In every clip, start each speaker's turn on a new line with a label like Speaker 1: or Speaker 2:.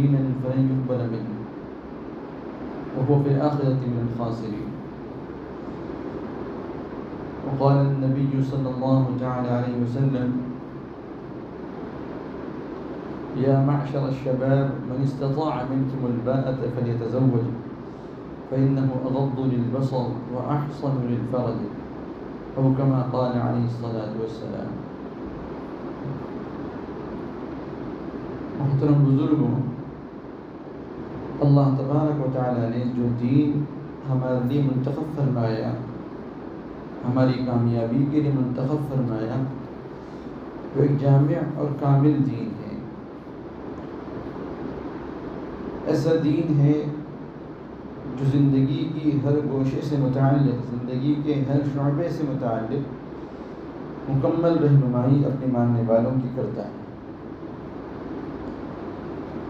Speaker 1: دينا فلن يقبل منه وهو في الآخرة من الخاسرين. وقال النبي صلى الله تعالى عليه وسلم: يا معشر الشباب من استطاع منكم الباءة فليتزوج فإنه أغض للبصر وأحصن للفرج أو كما قال عليه الصلاة والسلام. محترم بزرگوں، اللہ تبارک و تعالیٰ نے جو دین ہمارے لیے منتخب فرمایا، ہماری کامیابی کے لیے منتخب فرمایا، وہ ایک جامع اور کامل دین ہے. ایسا دین ہے جو زندگی کی ہر گوشے سے متعلق، زندگی کے ہر شعبے سے متعلق مکمل رہنمائی اپنے ماننے والوں کی کرتا ہے.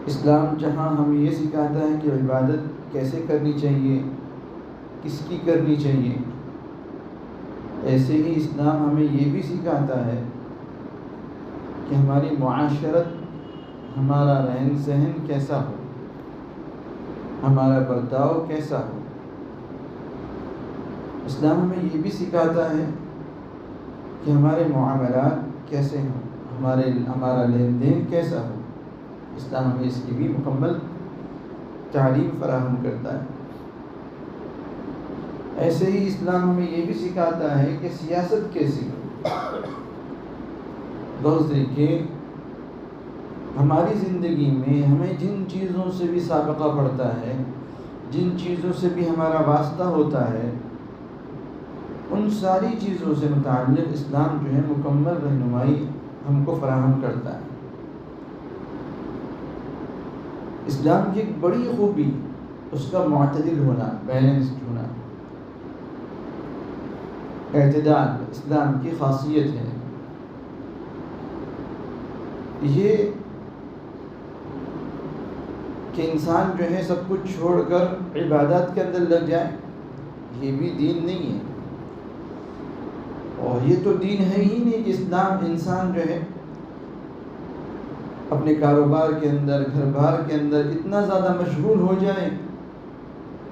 Speaker 1: اسلام جہاں ہمیں یہ سکھاتا ہے کہ عبادت کیسے کرنی چاہیے، کس کی کرنی چاہیے، ایسے ہی اسلام ہمیں یہ بھی سکھاتا ہے کہ ہماری معاشرت، ہمارا رہن سہن کیسا ہو، ہمارا برتاؤ کیسا ہو. اسلام ہمیں یہ بھی سکھاتا ہے کہ ہمارے معاملات کیسے ہوں، ہمارا لین دین کیسا ہو. اسلام ہمیں اس کی بھی مکمل تعلیم فراہم کرتا ہے. ایسے ہی اسلام ہمیں یہ بھی سکھاتا ہے کہ سیاست کیسی ہو. دوست دیکھیں، ہماری زندگی میں ہمیں جن چیزوں سے بھی سابقہ پڑتا ہے، جن چیزوں سے بھی ہمارا واسطہ ہوتا ہے، ان ساری چیزوں سے متعلق اسلام جو ہے مکمل رہنمائی ہم کو فراہم کرتا ہے. اسلام کی ایک بڑی خوبی اس کا معتدل ہونا، بیلنسڈ ہونا، اعتدال اسلام کی خاصیت ہے. یہ کہ انسان جو ہے سب کچھ چھوڑ کر عبادات کے اندر لگ جائے، یہ بھی دین نہیں ہے. اور یہ تو دین ہے ہی نہیں کہ اسلام انسان جو ہے اپنے کاروبار کے اندر، گھر بار کے اندر اتنا زیادہ مشغول ہو جائے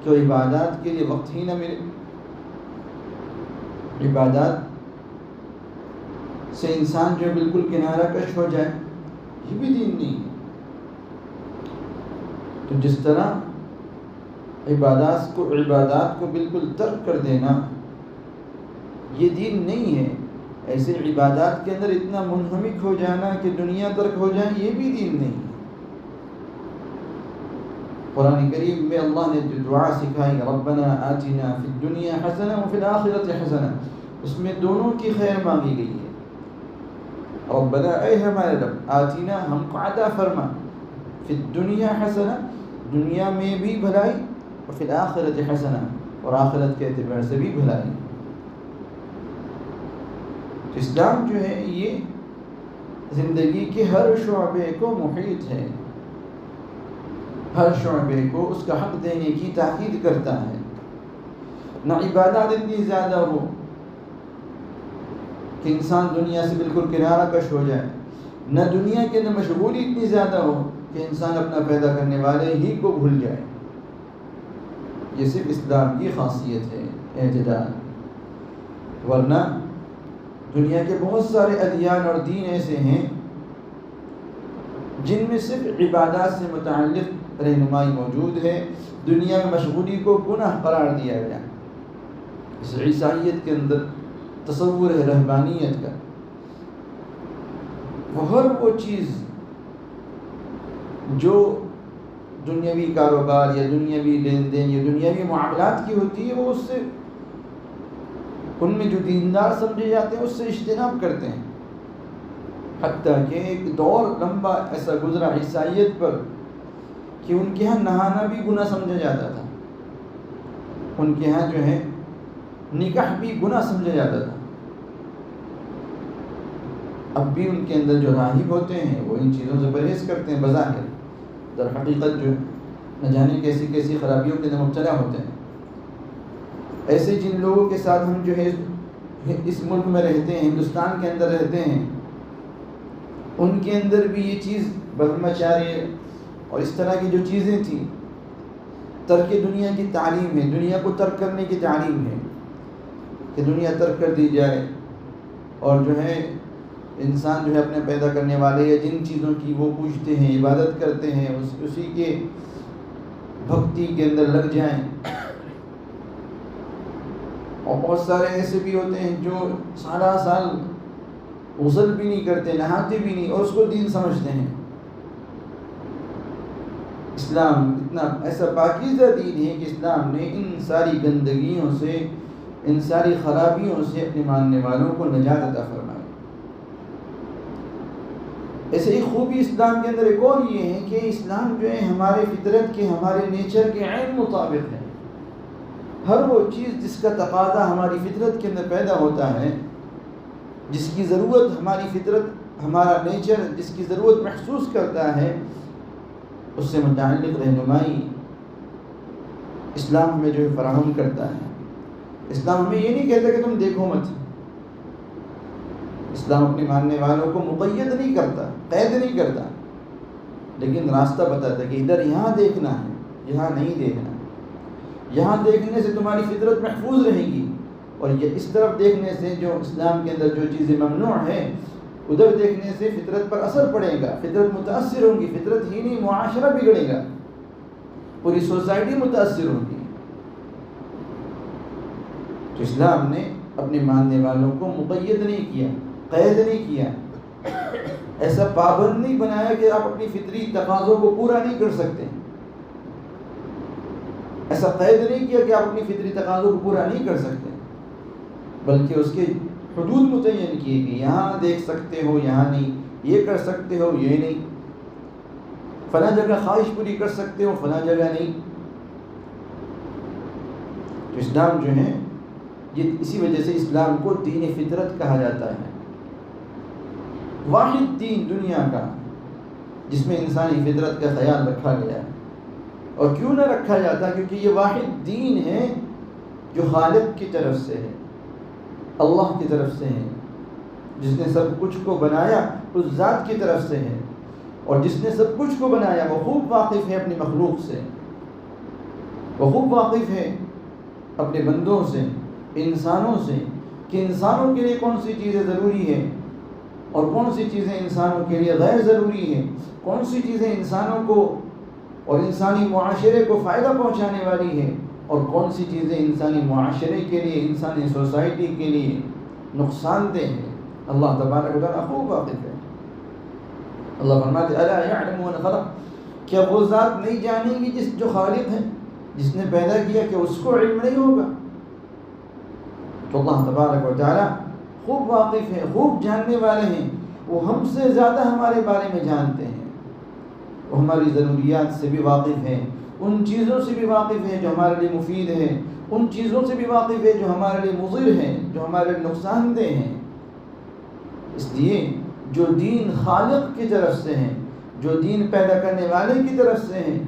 Speaker 1: کہ عبادات کے لیے وقت ہی نہ ملے. عبادات سے انسان جو بالکل کنارہ کش ہو جائے، یہ بھی دین نہیں ہے. تو جس طرح عبادات کو بالکل ترک کر دینا یہ دین نہیں ہے، ایسے عبادات کے اندر اتنا منہمک ہو جانا کہ دنیا ترک ہو جائے، یہ بھی دین نہیں ہے. قرآن کریم میں اللہ نے جو دعا سکھائی، ربنا آتنا فی الدنیا حسنہ وفی الآخرۃ حسنہ، اس میں دونوں کی خیر مانگی گئی ہے. ربنا، اے ہمارے رب، آتنا، ہم کو عطا فرما، فی الدنیا حسنہ، دنیا میں بھی بھلائی، وفی الآخرۃ حسنہ، اور آخرت کے اعتبار سے بھی بھلائی. اسلام جو ہے یہ زندگی کے ہر شعبے کو محیط ہے، ہر شعبے کو اس کا حق دینے کی تاکید کرتا ہے. نہ عبادات اتنی زیادہ ہو کہ انسان دنیا سے بالکل کنارہ کش ہو جائے، نہ دنیا کے اندر مشغولی اتنی زیادہ ہو کہ انسان اپنا پیدا کرنے والے ہی کو بھول جائے. یہ صرف اسلام کی خاصیت ہے، اعتدال. ورنہ دنیا کے بہت سارے ادیان اور دین ایسے ہیں جن میں صرف عبادات سے متعلق رہنمائی موجود ہے، دنیا میں مشغولی کو گناہ قرار دیا گیا. اس عیسائیت کے اندر تصور ہے رہبانیت کا، وہ ہر وہ چیز جو دنیاوی کاروبار یا دنیاوی لین دین یا دنیاوی معاملات کی ہوتی ہے، وہ اس سے، ان میں جو دیندار سمجھے جاتے ہیں اس سے اجتناب کرتے ہیں. حتیٰ کہ ایک دور لمبا ایسا گزرا عیسائیت پر کہ ان کے ہاں نہانا بھی گناہ سمجھا جاتا تھا، ان کے ہاں جو ہے نکاح بھی گناہ سمجھا جاتا تھا. اب بھی ان کے اندر جو راہب ہوتے ہیں وہ ان چیزوں سے پرہیز کرتے ہیں، بظاہر در حقیقت جو نہ جانے کیسی کیسی خرابیوں کے اندر مبتلا ہوتے ہیں. ایسے جن لوگوں کے ساتھ ہم جو ہے اس ملک میں رہتے ہیں، ہندوستان کے اندر رہتے ہیں، ان کے اندر بھی یہ چیز برہمچاریہ اور اس طرح کی جو چیزیں تھیں. ترک دنیا کی تعلیم ہے، دنیا کو ترک کرنے کی تعلیم ہے کہ دنیا ترک کر دی جائے، اور جو ہے انسان جو ہے اپنے پیدا کرنے والے یا جن چیزوں کی وہ پوجتے ہیں، عبادت کرتے ہیں، اسی کے بھکتی کے اندر لگ جائیں. اور بہت سارے ایسے بھی ہوتے ہیں جو سارا سال غسل بھی نہیں کرتے، نہاتے بھی نہیں، اور اس کو دین سمجھتے ہیں. اسلام اتنا ایسا پاکیزہ دین ہے کہ اسلام نے ان ساری گندگیوں سے، ان ساری خرابیوں سے اپنے ماننے والوں کو نجات عطا فرمائی. ایسے ہی خوبی اسلام کے اندر ایک اور یہ ہے کہ اسلام جو ہے ہمارے فطرت کے، ہمارے نیچر کے عین مطابق ہے. ہر وہ چیز جس کا تقاضا ہماری فطرت کے اندر پیدا ہوتا ہے، جس کی ضرورت ہماری فطرت، ہمارا نیچر جس کی ضرورت محسوس کرتا ہے، اس سے متعلق رہنمائی اسلام ہمیں جو ہے فراہم کرتا ہے. اسلام ہمیں یہ نہیں کہتا کہ تم دیکھو مت. اسلام اپنے ماننے والوں کو مقید نہیں کرتا، قید نہیں کرتا، لیکن راستہ بتاتا ہے کہ ادھر یہاں دیکھنا ہے، یہاں نہیں دیکھنا. یہاں دیکھنے سے تمہاری فطرت محفوظ رہے گی، اور یہ اس طرف دیکھنے سے جو اسلام کے اندر جو چیزیں ممنوع ہیں، ادھر دیکھنے سے فطرت پر اثر پڑے گا، فطرت متاثر ہوگی. فطرت ہی نہیں، معاشرہ بگڑے گا، پوری سوسائٹی متاثر ہوگی. تو اسلام نے اپنے ماننے والوں کو مقید نہیں کیا، قید نہیں کیا، ایسا پابند نہیں بنایا کہ آپ اپنی فطری تقاضوں کو پورا نہیں کر سکتے. ایسا قید نہیں کیا کہ آپ اپنی فطری تقاضوں کو پورا نہیں کر سکتے، بلکہ اس کے حدود متعین کیے کہ یہاں دیکھ سکتے ہو، یہاں نہیں، یہ کر سکتے ہو، یہ نہیں، فلاں جگہ خواہش پوری کر سکتے ہو، فلاں جگہ نہیں. تو اسلام جو ہے یہ اسی وجہ سے اسلام کو دین فطرت کہا جاتا ہے. واحد دین دنیا کا جس میں انسانی فطرت کا خیال رکھا گیا ہے. اور کیوں نہ رکھا جاتا؟ کیونکہ یہ واحد دین ہے جو خالق کی طرف سے ہے، اللہ کی طرف سے ہے، جس نے سب کچھ کو بنایا اس ذات کی طرف سے ہے. اور جس نے سب کچھ کو بنایا وہ خوب واقف ہے اپنی مخلوق سے، وہ خوب واقف ہے اپنے بندوں سے، انسانوں سے، کہ انسانوں کے لیے کون سی چیزیں ضروری ہیں اور کون سی چیزیں انسانوں کے لیے غیر ضروری ہیں، کون سی چیزیں انسانوں کو اور انسانی معاشرے کو فائدہ پہنچانے والی ہے، اور کون سی چیزیں انسانی معاشرے کے لیے، انسانی سوسائٹی کے لیے نقصان دہ ہیں. اللہ تبارک و تعالیٰ خوب واقف ہے. اللہ فرماتے الا یعلم من خلق، کیا وہ ذات نہیں جانیں گی جو خالق ہے، جس نے پیدا کیا، کہ اس کو علم نہیں ہوگا؟ تو اللہ تبارک و تعالیٰ خوب واقف ہے، خوب جاننے والے ہیں. وہ ہم سے زیادہ ہمارے بارے میں جانتے ہیں، وہ ہماری ضروریات سے بھی واقف ہیں، ان چیزوں سے بھی واقف ہے جو ہمارے لیے مفید ہے، ان چیزوں سے بھی واقف ہے جو ہمارے لیے مضر ہیں، جو ہمارے لیے نقصان دہ ہیں. اس لیے جو دین خالق کی طرف سے ہے، جو دین پیدا کرنے والے کی طرف سے ہے،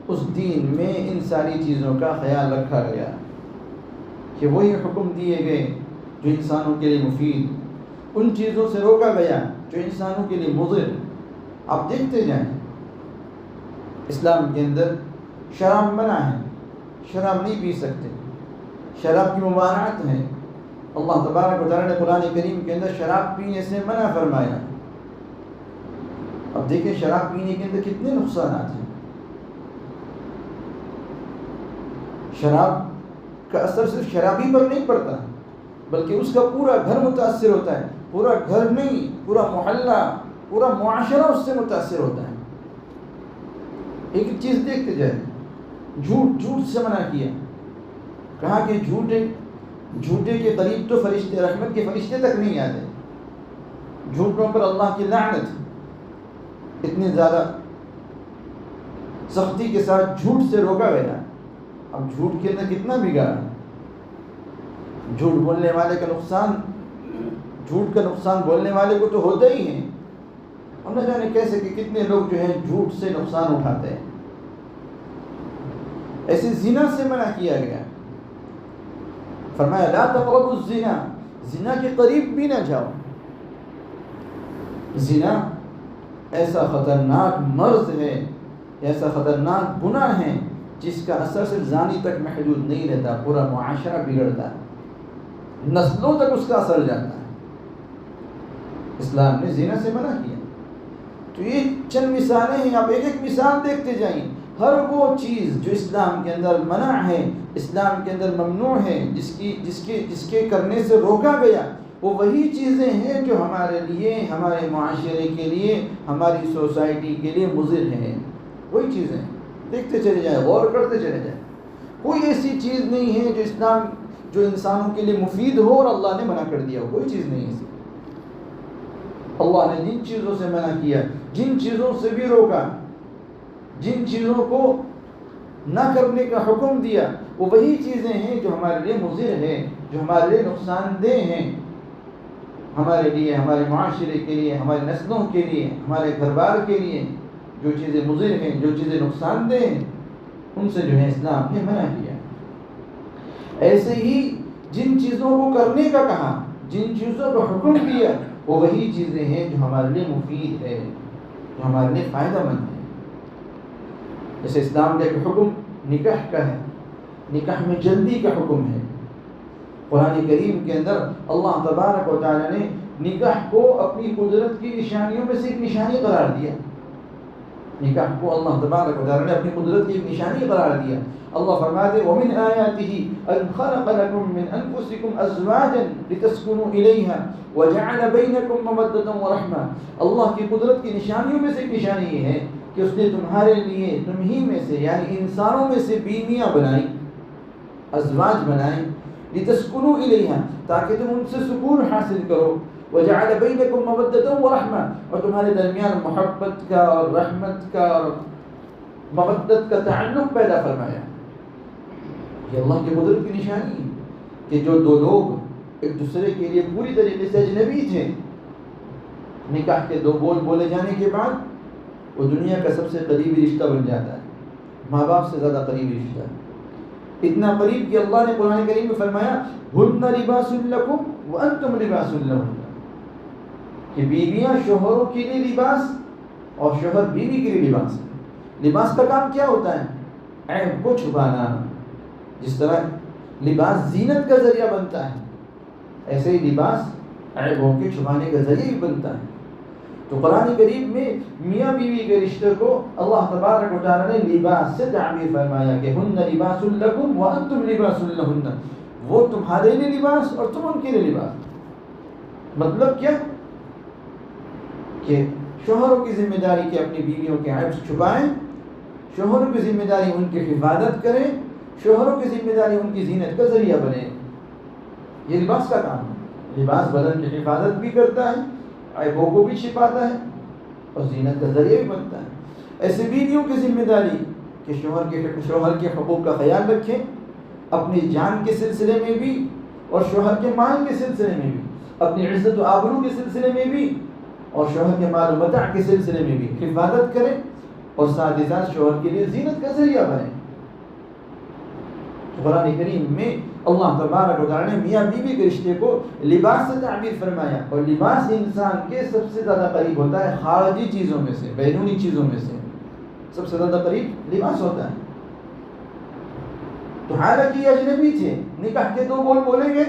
Speaker 1: اس دین میں ان ساری چیزوں کا خیال رکھا گیا کہ وہی حکم دیے گئے جو انسانوں کے لیے مفید، ان چیزوں سے روکا گیا جو انسانوں کے لیے مضر. آپ دیکھتے جائیں اسلام کے اندر شراب منع ہے، شراب نہیں پی سکتے، شراب کی ممانعت ہے. اللہ تبارک و تعالیٰ نے قرآن کریم کے اندر شراب پینے سے منع فرمایا. اب دیکھیں شراب پینے کے اندر کتنے نقصانات ہیں. شراب کا اثر صرف شرابی پر نہیں پڑتا، بلکہ اس کا پورا گھر متاثر ہوتا ہے. پورا گھر نہیں، پورا محلہ، پورا معاشرہ اس سے متاثر ہوتا ہے. ایک چیز دیکھتے جائیں، جھوٹ سے منع کیا، کہا کہ جھوٹے کے قریب تو فرشتے، رحمت کے فرشتے تک نہیں آتے. جھوٹوں پر اللہ کی لعنت، اتنی زیادہ سختی کے ساتھ جھوٹ سے روکا گیا. اب جھوٹ کے اندر کتنا بگاڑ، جھوٹ بولنے والے کا نقصان، جھوٹ کا نقصان بولنے والے کو تو ہوتا ہی ہے، اور نہ جانے کیسے کہ کتنے لوگ جو ہیں جھوٹ سے نقصان اٹھاتے ہیں. ایسے زنا سے منع کیا گیا، فرمایا لا تقربوا الزنا، زنا کے قریب بھی نہ جاؤ. زنا ایسا خطرناک مرض ہے ایسا خطرناک گناہ ہے جس کا اثر صرف زانی تک محدود نہیں رہتا، پورا معاشرہ بگڑتا ہے، نسلوں تک اس کا اثر جاتا ہے۔ اسلام نے زنا سے منع کیا۔ تو یہ چند مثالیں ہیں، آپ ایک ایک مثال دیکھتے جائیں۔ ہر وہ چیز جو اسلام کے اندر منع ہے، اسلام کے اندر ممنوع ہے، جس کے کرنے سے روکا گیا، وہ وہی چیزیں ہیں جو ہمارے لیے، ہمارے معاشرے کے لیے، ہماری سوسائٹی کے لیے مضر ہیں۔ وہی چیزیں دیکھتے چلے جائیں، غور کرتے چلے جائیں۔ کوئی ایسی چیز نہیں ہے جو اسلام جو انسانوں کے لیے مفید ہو اور اللہ نے منع کر دیا ہو، کوئی چیز نہیں ہے۔ اللہ نے جن چیزوں سے منع کیا، جن چیزوں سے بھی روکا، جن چیزوں کو نہ کرنے کا حکم دیا، وہ وہی چیزیں ہیں جو ہمارے لیے مضر ہیں، جو ہمارے لیے نقصان دہ ہیں، ہمارے لیے، ہمارے معاشرے کے لیے، ہمارے نسلوں کے لیے، ہمارے گھر بار کے لیے جو چیزیں مضر ہیں، جو چیزیں نقصان دہ ہیں، ان سے جو ہے اسلام نے منع کیا۔ ایسے ہی جن چیزوں کو کرنے کا کہا، جن چیزوں کو حکم دیا، وہ وہی چیزیں ہیں جو ہمارے لیے مفید ہے، جو ہمارے لیے فائدہ مند ہے۔ جیسے اسلام کا ایک حکم نکاح کا ہے، نکاح میں جلدی کا حکم ہے۔ قرآن کریم کے اندر اللہ تبارک و تعالی نے نکاح کو اپنی قدرت کی نشانیوں میں سے ایک نشانی قرار دیا۔ نکاح کو اللہ تبارک و تعالی نے اپنی قدرت کی ایک نشانی قرار دیا۔ اللہ فرماتے ہیں وَمِنْ آيَاتِهِ أَنْ خَلَقَ لَكُم مِّنْ أَنفُسِكُمْ أَزْوَاجًا لِتَسْكُنُوا إِلَيْهَا وَجَعَلَ بَيْنَكُم مَّوَدَّةً وَرَحْمَةً۔ اللہ کی قدرت کی نشانیوں میں سے ایک نشانی یہ ہے کہ اس نے تمہارے لیے، تم ہی میں سے یعنی انسانوں میں سے بیویاں بنائیں، ازواج بنائیں، لِتَسْكُنُوا إِلَيْهَا تاکہ تم ان سے سکون حاصل کرو، وَجَعَلَ بَيْنَكُم مَّوَدَّةً وَرَحْمَةً اور تمہارے درمیان محبت کا اور رحمت کا اور مودت کا تعلق پیدا فرمایا۔ یہ اللہ کی قدرت کی نشانی ہے کہ جو دو لوگ ایک دوسرے کے لیے پوری طریقے سے اجنبی تھے، نکاح کے دو بول بولے جانے کے بعد وہ دنیا کا سب سے قریبی رشتہ بن جاتا ہے، ماں باپ سے زیادہ قریبی رشتہ، اتنا قریب کہ اللہ نے قرآن کریم میں فرمایا ہن لباس لکم وانتم لباس لہن، کہ بیویاں شوہروں کے لیے لباس اور شوہر بیوی کے لیے لباس ہے۔ لباس کا کام کیا ہوتا ہے؟ عیب کو چھپانا۔ جس طرح لباس زینت کا ذریعہ بنتا ہے، ایسے ہی لباس عیبوں کے چھپانے کا ذریعہ بھی بنتا ہے۔ تو قرآن کریم میں میاں بیوی کے رشتے کو اللہ تبارک و تعالی نے لباس سے تعبیر فرمایا کہ ہن لباس لکم وانتم لباس لہن، وہ تمہارے لیے لباس اور تم ان کے لیے لباس۔ مطلب کیا کہ شوہروں کی ذمہ داری کہ اپنی بیویوں کے عیب چھپائیں، شوہروں کی ذمہ داری ان کی حفاظت کریں، شوہروں کی ذمہ داری ان کی زینت کا ذریعہ بنے۔ یہ لباس کا کام ہے۔ لباس بدن کی حفاظت بھی کرتا ہے، عیبوں کو بھی چھپاتا ہے اور زینت کا ذریعہ بھی بنتا ہے۔ ایسے بیویوں کی ذمہ داری کہ شوہر کے حقوق کا خیال رکھیں، اپنی جان کے سلسلے میں بھی اور شوہر کے مال کے سلسلے میں بھی، اپنی عزت و آبرو کے سلسلے میں بھی اور شوہر کے مال و متاع کے سلسلے میں بھی حفاظت کریں اور ساتھ ہی ساتھ شوہر کے لیے زینت کا ذریعہ بنے۔ قرآن کریم میں اللہ تبارک و تعالی نے میاں بیوی کے رشتے کو لباس سے تعبیر فرمایا، اور لباس انسان کے سب سے زیادہ قریب ہوتا ہے خارجی چیزوں میں سے، بیرونی چیزوں میں سے سب سے زیادہ قریب لباس ہوتا ہے۔ تو حالانکہ یہ اجنبی تھے، نکاح کے دو بول بولیں گے،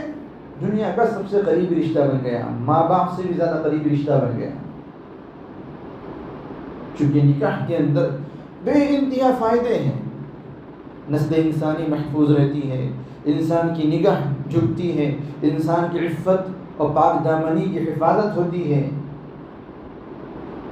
Speaker 1: دنیا کا سب سے قریبی رشتہ بن گیا، ماں باپ سے بھی زیادہ قریبی رشتہ بن گیا۔ چونکہ نکاح کے اندر بے انتہا فائدے ہیں، نسل انسانی محفوظ رہتی ہے، انسان کی نگاہ جھکتی ہے، انسان کی عفت اور پاک دامنی کی حفاظت ہوتی ہے۔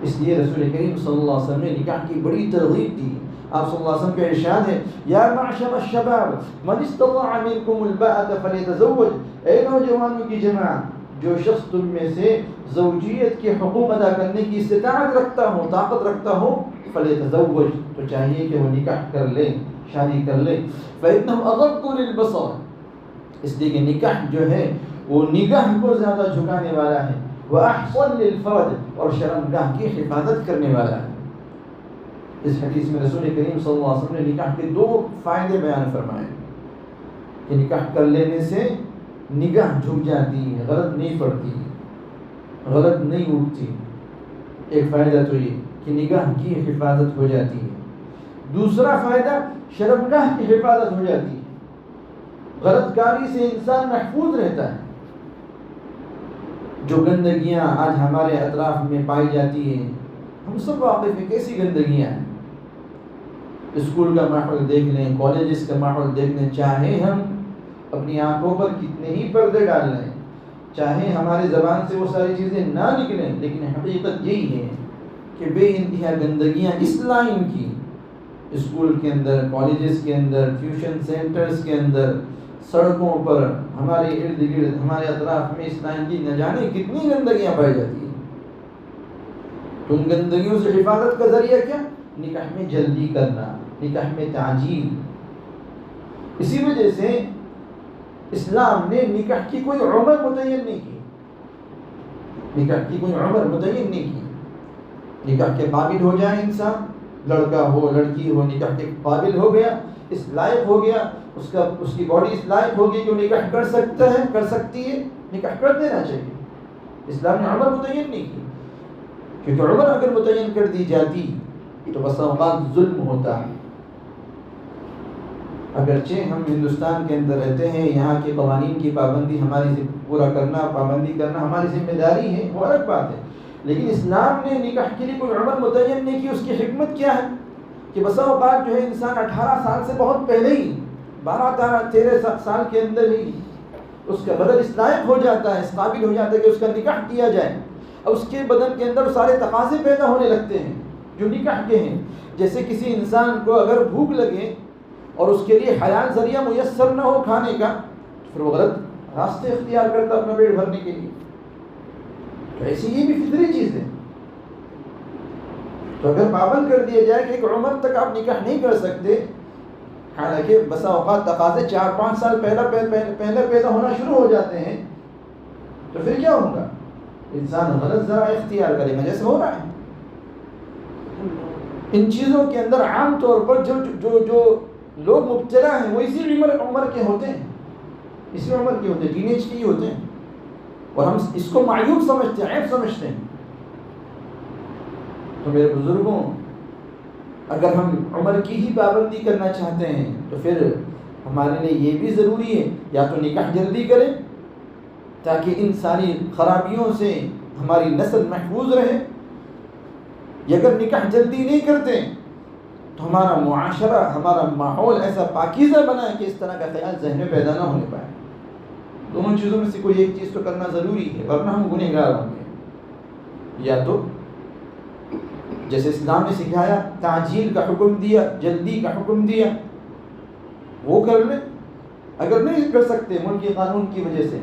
Speaker 1: اس لیے رسول کریم صلی اللہ علیہ وسلم نے نکاح کی بڑی ترغیب دی۔ آپ صلی اللہ علیہ وسلم کا ارشاد ہے یا معشر الشباب من استطاع منکم الباءة فلیتزوج، اے نوجوانوں کی جماعت، جو شخص تم میں سے زوجیت کے حقوق ادا کرنے کی استطاعت رکھتا ہو، طاقت رکھتا ہو، فلیتزوج، تو چاہیے کہ وہ نکاح کر لے، شادی کر لے۔ فإنه أغض للبصر، اس لیے کہ نکاح جو ہے وہ نگاہ کو زیادہ جھکانے والا ہے، وأحصن للفرج، اور شرمگاہ کی حفاظت کرنے والا ہے۔ اس حدیث میں رسول کریم صلی اللہ علیہ وسلم نے نکاح کے دو فائدے بیان فرمائے کہ نکاح کر لینے سے نگاہ جھک جاتی ہے، غلط نہیں پڑتی، غلط نہیں اٹھتی۔ ایک فائدہ تو یہ کہ نگاہ کی حفاظت ہو جاتی ہے، دوسرا فائدہ شرمگاہ کی حفاظت ہو جاتی ہے، غلط کاری سے انسان محفوظ رہتا ہے۔ جو گندگیاں آج ہمارے اطراف میں پائی جاتی ہیں، ہم سب واقف ہیں کیسی گندگیاں ہیں۔ اسکول کا ماحول دیکھ لیں، کالجز کا ماحول دیکھ لیں، چاہے ہم اپنی آنکھوں پر کتنے ہی پردے ڈال لیں، چاہے ہماری زبان سے وہ ساری چیزیں نہ نکلیں، لیکن حقیقت یہی ہے کہ بے انتہا گندگیاں اس لائن کی، اسکول کے اندر، کالجز کے اندر، ٹیوشن سینٹرز کے اندر، سڑکوں پر، ہمارے ارد گرد، ہمارے اطراف میں اس لائن کی نہ جانے کتنی گندگیاں پائی جاتی ہیں۔ تو ان گندگیوں سے حفاظت کا ذریعہ کیا؟ نکاح میں جلدی کرنا، نکاح میں تعجیل۔ اسی وجہ سے اسلام نے نکاح کی کوئی عمر متعین نہیں کی، نکاح کی کوئی عمر متعین نہیں کی۔ نکاح کے قابل ہو جائے انسان، لڑکا ہو لڑکی ہو، نکاح کے قابل ہو گیا، اس لائق ہو گیا، اس کی باڈی اس لائق ہو گئی کہ وہ نکاح کر سکتا ہے، کر سکتی ہے، نکاح کر دینا چاہیے۔ اسلام نے عمر متعین نہیں کی، کیونکہ عمر اگر متعین کر دی جاتی تو بس اوقات ظلم ہوتا ہے۔ اگرچہ ہم ہندوستان کے اندر رہتے ہیں، یہاں کے قوانین کی پابندی ہماری پورا کرنا، پابندی کرنا ہماری ذمہ داری ہے، وہ الگ بات ہے، لیکن اسلام نے نکاح کے لیے کوئی عمر متعین نہیں کی۔ اس کی حکمت کیا ہے کہ بسا اوقات جو ہے انسان 18 سال سے بہت پہلے ہی، 12-13 سال کے اندر ہی اس کا بدن اس لائق ہو جاتا ہے، اس قابل ہو جاتا ہے کہ اس کا نکاح کیا جائے، اور اس کے بدن کے اندر سارے تقاضے پیدا ہونے لگتے ہیں جو نکاح کے ہیں۔ جیسے کسی انسان کو اگر بھوک لگے اور اس کے لیے حلال ذریعہ میسر نہ ہو کھانے کا، تو پھر وہ غلط راستے اختیار کرتا اپنا پیٹ بھرنے کے لیے۔ تو ایسی یہ بھی فطری چیز ہے۔ تو اگر پابند کر دیا جائے کہ ایک عمر تک آپ نکاح نہیں کر سکتے، حالانکہ بسا اوقات تقاضے 4-5 سال پہلے پیدا ہونا شروع ہو جاتے ہیں، تو پھر کیا ہوگا؟ انسان غلط ذرائع اختیار کرے گا، جیسے ہو رہا ہے۔ ان چیزوں کے اندر عام طور پر جو لوگ مبتلا ہیں وہ اسی عمر کے ہوتے ہیں، اسی عمر کے ہوتے ہیں، ٹین ایج کے ہی ہوتے ہیں، اور ہم اس کو معیوب سمجھتے ہیں، عیب سمجھتے ہیں۔ تو میرے بزرگوں، اگر ہم عمر کی ہی پابندی کرنا چاہتے ہیں تو پھر ہمارے لیے یہ بھی ضروری ہے یا تو نکاح جلدی کریں تاکہ ان ساری خرابیوں سے ہماری نسل محفوظ رہے، یا اگر نکاح جلدی نہیں کرتے تو ہمارا معاشرہ، ہمارا ماحول ایسا پاکیزہ بنا ہے کہ اس طرح کا خیال ذہن میں پیدا نہ ہونے پائے۔ دونوں چیزوں میں سے کوئی ایک چیز تو کرنا ضروری ہے، ورنہ ہم گنہگار ہوں گے۔ یا تو جیسے اسلام نے سکھایا، تعجیل کا حکم دیا، جلدی کا حکم دیا، وہ کر لیں۔ اگر نہیں کر سکتے ملکی قانون کی وجہ سے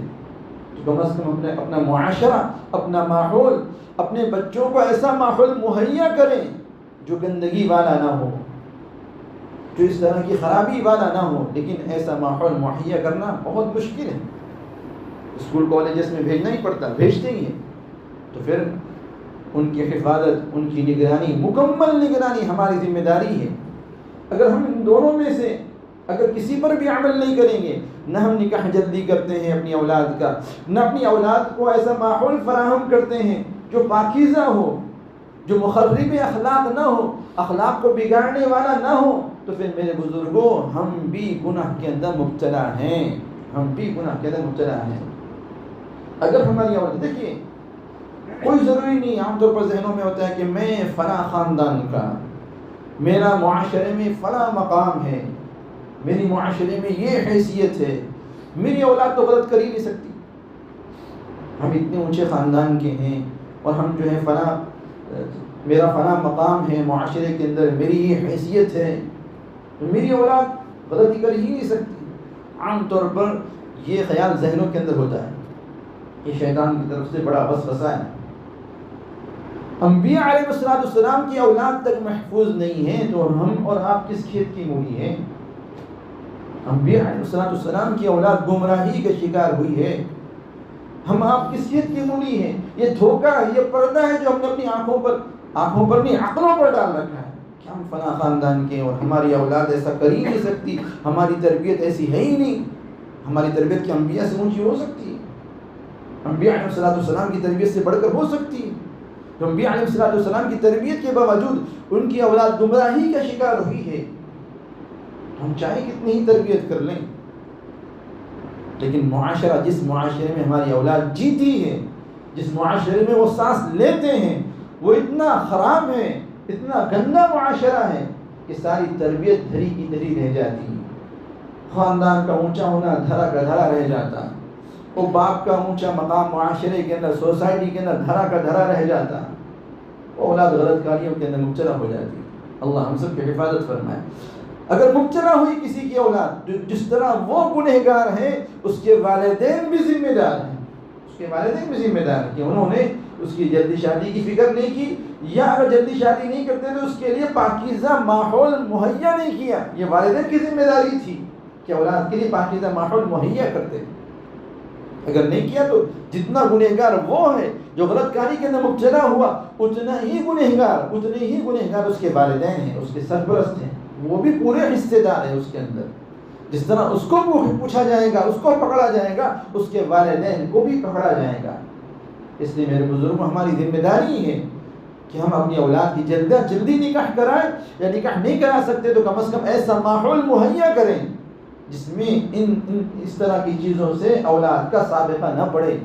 Speaker 1: تو کم از کم اپنا معاشرہ، اپنا ماحول، اپنے بچوں کو ایسا ماحول مہیا کریں جو گندگی والا نہ ہو، جو اس طرح کی خرابی والا نہ ہو۔ لیکن ایسا ماحول مہیا کرنا بہت مشکل ہے، اسکول کالجز میں بھیجنا ہی پڑتا، بھیجتے ہی ہیں۔ تو پھر ان کی حفاظت، ان کی نگرانی، مکمل نگرانی ہماری ذمہ داری ہے۔ اگر ہم ان دونوں میں سے اگر کسی پر بھی عمل نہیں کریں گے، نہ ہم نکاح جلدی کرتے ہیں اپنی اولاد کا، نہ اپنی اولاد کو ایسا ماحول فراہم کرتے ہیں جو پاکیزہ ہو، جو مخرب اخلاق نہ ہو، اخلاق کو بگاڑنے والا نہ ہو، تو پھر میرے بزرگوں ہم بھی گناہ کے اندر مبتلا ہیں، ہم بھی گناہ کے اندر مبتلا ہیں۔ اگر ہماری اولاد، دیکھیے کوئی ضروری نہیں، عام طور پر ذہنوں میں ہوتا ہے کہ میں فلاں خاندان کا، میرا معاشرے میں فلاں مقام ہے، میری معاشرے میں یہ حیثیت ہے، میری اولاد تو غلط کر ہی نہیں سکتی، ہم اتنے اونچے خاندان کے ہیں اور ہم جو ہے فلاں، میرا فلاں مقام ہے معاشرے کے اندر، میری یہ حیثیت ہے، میری اولاد غلطی کر ہی نہیں سکتی۔ عام طور پر یہ خیال ذہنوں کے اندر ہوتا ہے، یہ شیطان کی طرف سے بڑا وسوسہ ہے۔ انبیاء علیہ السلام کی اولاد تک محفوظ نہیں ہے تو ہم اور آپ کس کھیت کی مولی ہیں؟ انبیاء علیہ السلام کی اولاد گمراہی کا شکار ہوئی ہے، ہم آپ کس کھیت کی مولی ہیں؟ یہ دھوکہ، یہ پردہ ہے جو ہم نے اپنی آنکھوں پر نہیں، عقلوں پر ڈال رکھا ہے کہ ہم فلاں خاندان کے اور ہماری اولاد ایسا کر ہی نہیں سکتی، ہماری تربیت ایسی ہے ہی نہیں، ہماری تربیت کی انبیاء سے اونچی ہو سکتی ہے، انبیاء علیہ السلام کی تربیت سے بڑھ کر ہو سکتی ہے۔ تو نبی علیہ السلام کی تربیت کے باوجود ان کی اولاد گمراہی کا شکار ہوئی ہے. ہم چاہے کتنی ہی تربیت کر لیں، لیکن معاشرہ، جس معاشرے میں ہماری اولاد جیتی ہے، جس معاشرے میں وہ سانس لیتے ہیں، وہ اتنا خراب ہے، اتنا گندا معاشرہ ہے کہ ساری تربیت دھری کی دھری رہ جاتی ہے. خاندان کا اونچا ہونا دھرا کا دھرا رہ جاتا ہے. وہ باپ کا اونچا مقام معاشرے کے اندر، سوسائٹی کے اندر دھرا کا دھرا رہ جاتا ہے. وہ اولاد غلط کاریوں کے اندر مبتلا ہو جاتی ہے. اللہ ہم سب کی حفاظت فرمائے. اگر مبتلا ہوئی کسی کی اولاد، جس طرح وہ گنہگار ہے، اس کے والدین بھی ذمہ دار ہیں. اس کے والدین بھی ذمہ دار ہیں کہ انہوں نے اس کی جلدی شادی کی فکر نہیں کی، یا اگر جلدی شادی نہیں کرتے تو اس کے لیے پاکیزہ ماحول مہیا نہیں کیا. یہ والدین کی ذمہ داری تھی کہ اولاد کے لیے پاکیزہ ماحول مہیا کرتے. اگر نہیں کیا تو جتنا گنہگار وہ ہے جو غلط کاری کے اندر مبتلا ہوا، اتنے ہی گنہگار اس کے والدین ہیں، اس کے سرپرست ہیں. وہ بھی پورے حصے دار ہیں اس کے اندر. جس طرح اس کو پوچھا جائے گا، اس کو پکڑا جائے گا، اس کے والدین کو بھی پکڑا جائے گا. اس لیے میرے بزرگوں، ہماری ذمہ داری ہے کہ ہم اپنی اولاد کی جلدی نکاح کرائیں، یا نکاح نہیں کرا سکتے تو کم از کم ایسا ماحول مہیا کریں جس میں اس طرح کی چیزوں سے اولاد کا سابقہ نہ پڑے.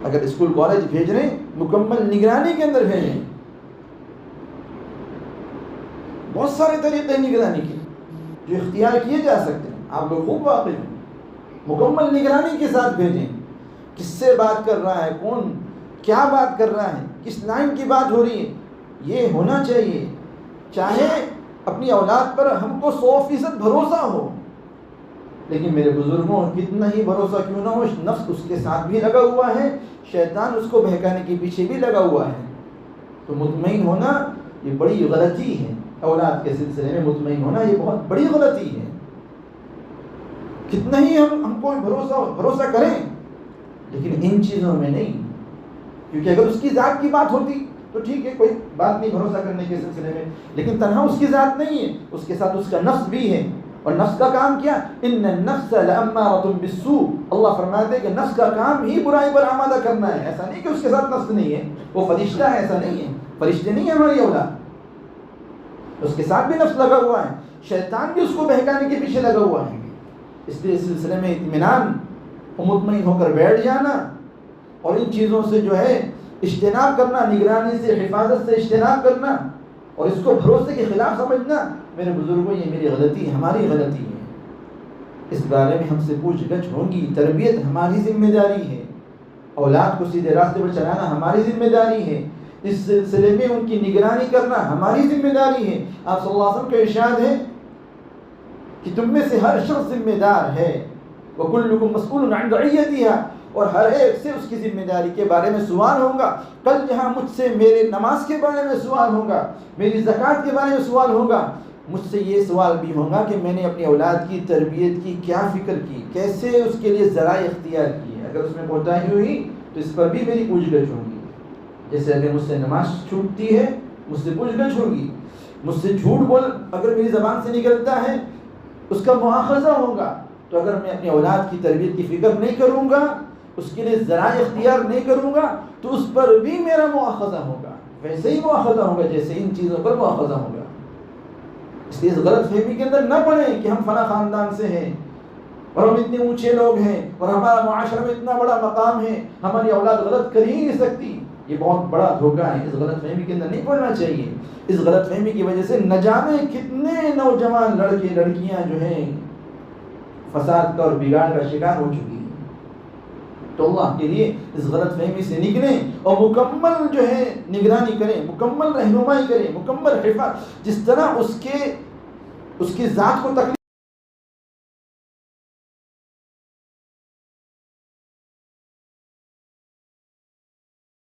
Speaker 1: اگر اسکول کالج بھیج رہے ہیں، مکمل نگرانی کے اندر بھیجیں. بہت سارے طریقے نگرانی کے جو اختیار کیے جا سکتے ہیں، آپ لوگ خوب واقف ہیں. مکمل نگرانی کے ساتھ بھیجیں. کس سے بات کر رہا ہے، کون کیا بات کر رہا ہے، کس لائن کی بات ہو رہی ہے، یہ ہونا چاہیے. چاہے اپنی اولاد پر ہم کو 100% بھروسہ ہو، لیکن میرے بزرگوں کتنا ہی بھروسہ کیوں نہ ہو، نفس اس کے ساتھ بھی لگا ہوا ہے، شیطان اس کو بہکانے کے پیچھے بھی لگا ہوا ہے. تو مطمئن ہونا یہ بڑی غلطی ہے. اولاد کے سلسلے میں مطمئن ہونا یہ بہت بڑی غلطی ہے. کتنا ہی ہم کو بھروسہ کریں، لیکن ان چیزوں میں نہیں. کیونکہ اگر اس کی ذات کی بات ہوتی تو ٹھیک ہے، کوئی بات نہیں بھروسہ کرنے کے سلسلے میں، لیکن تنہا اس کی ذات نہیں ہے، اس کے ساتھ اس کا نفس بھی ہے. اور نفس کا کام کیا؟ ان النفس لامارۃ بالسوء. اللہ فرماتے ہیں کہ نفس کا کام ہی برائی پر آمادہ کرنا ہے. ایسا نہیں کہ اس کے ساتھ نفس نہیں ہے، وہ فرشتہ ہے، ایسا نہیں ہے. فرشتے نہیں ہے ہماری اولاد، اس کے ساتھ بھی نفس لگا ہوا ہے، شیطان بھی اس کو بہکانے کے پیچھے لگا ہوا ہے. اس لیے اس سلسلے میں اطمینان اور مطمئن ہو کر بیٹھ جانا، اور ان چیزوں سے جو ہے اجتناب کرنا، نگرانی سے، حفاظت سے اجتناب کرنا، اور اس کو بھروسے کے خلاف سمجھنا، میرے بزرگوں یہ میری غلطی ہے، ہماری غلطی ہے. اس بارے میں ہم سے پوچھ گچھ ہوگی. تربیت ہماری ذمہ داری ہے، اولاد کو سیدھے راستے پر چلانا ہماری ذمہ داری ہے. اس سلسلے میں ان کی نگرانی کرنا ہماری ذمہ داری ہے. آپ صلی اللہ علیہ وسلم کا ارشاد ہے کہ تم میں سے ہر شخص ذمہ دار ہے. وَكُلُّكُمْ مَسْئُولٌ عَنْ رَعِيَّتِهَا. اور ہر ایک سے اس کی ذمہ داری کے بارے میں سوال ہوگا. کل جہاں مجھ سے میرے نماز کے بارے میں سوال ہوگا، میری زکوٰۃ کے بارے میں سوال ہوگا، مجھ سے یہ سوال بھی ہوگا کہ میں نے اپنی اولاد کی تربیت کی کیا فکر کی، کیسے اس کے لیے ذرائع اختیار کیے. اگر اس میں کوتاہی ہوئی تو اس پر بھی میری پوچھ گچھ ہوگی. جیسے اگر مجھ سے نماز چھوٹتی ہے، مجھ سے پوچھ گچھ ہوگی. مجھ سے جھوٹ بول اگر میری زبان سے نکلتا ہے، اس کا مواخذہ ہوگا. تو اگر میں اپنی اولاد کی تربیت کی فکر نہیں کروں گا، اس کے لیے ذرائع اختیار نہیں کروں گا، تو اس پر بھی میرا مواخذہ ہوگا. ویسے ہی مواخذہ ہوگا جیسے ان چیزوں پر مواخذہ ہوگا. اس لیے اس غلط فہمی کے اندر نہ پڑیں کہ ہم فلاں خاندان سے ہیں اور ہم اتنے اونچے لوگ ہیں اور ہمارا معاشرہ میں اتنا بڑا مقام ہے، ہماری اولاد غلط کر ہی نہیں سکتی. یہ بہت بڑا دھوکہ ہے. اس غلط فہمی کے اندر نہیں پڑنا چاہیے. اس غلط فہمی کی وجہ سے نہ جانے کتنے نوجوان لڑکے لڑکیاں جو ہیں فساد کا اور بگاڑ کا شکار ہو چکی ہیں. تو اللہ کے لیے اس غلط فہمی سے نکلیں اور مکمل جو ہے نگرانی کریں، مکمل رہنمائی کریں، مکمل حفاظت. جس طرح اس کی ذات کو تکلیف